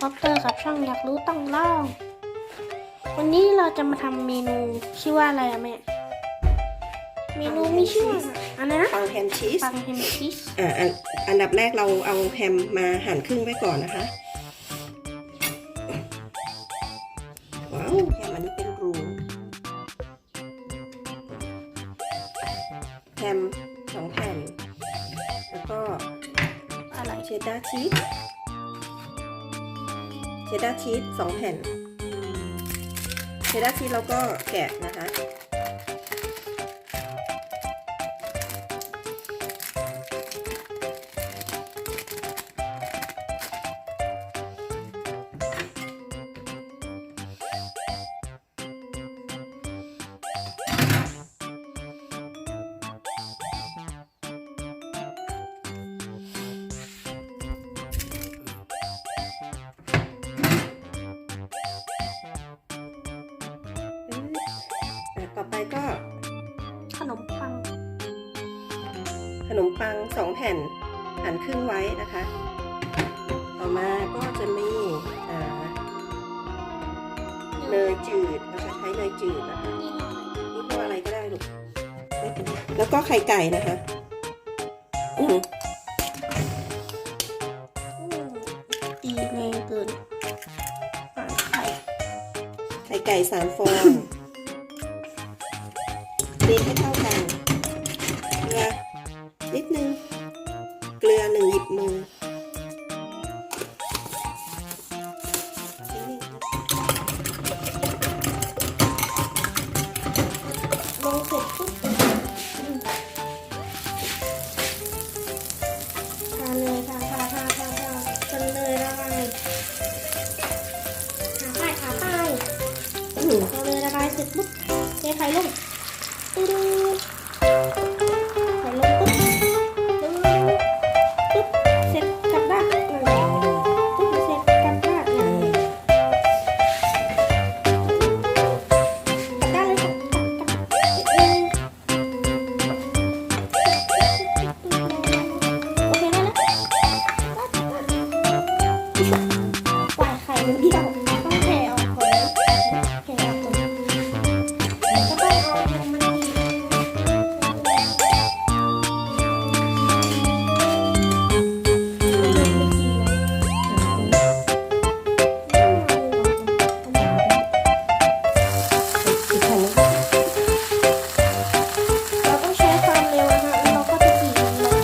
อปเตอร์กับช่องอยากรู้ต้องลองวันนี้เราจะมาทำเมนูชื่อว่าอะไรอะแม่เมนูมีชื่ออันนั้นนะปังแฮมชีสปังแฮมชีสอันดับแรกเราเอาแฮมมาหั่นครึ่งไว้ก่อนนะคะว้าวแฮมอันนี้เป็นรูแฮม2 แผ่นแล้วก็อะไรเชดดาร์ชีส2 แผ่นเชดดาร์ชีสเราก็แกะนะคะต่อไปก็ขนมปัง 2 แผ่นหั่นครึ่งไว้นะคะต่อมาก็จะมีเนยจืดนะคะใช้เนยจืดนะคะนี่พวกอะไรก็ได้ลูกแล้วก็ไข่ไก่นะคะตีแรงเกินไข่ไก่3 ฟองตีให้เท่ากันเกลือนิดนึงเกลือ1 หยิบมือลงเสร็จปุ๊บทานเลยทานเลยละลายขาไปเราเลยละลายเสร็จปุ๊บเทไข่ลงตึ้งไข่ลงปุ๊บปุ๊บเสร็จกลับด้านปุ๊บเสร็จกลับด้านกลับด้านเลยโอเคได้แล้วปล่อยไข่มันเดียวต้องแผ่ออกก่อนแผ่ออกก่อนแล้วก็ต้องเอามันเราต้องใช้ความเร็วนะคะเราก็จะจีบมันเลย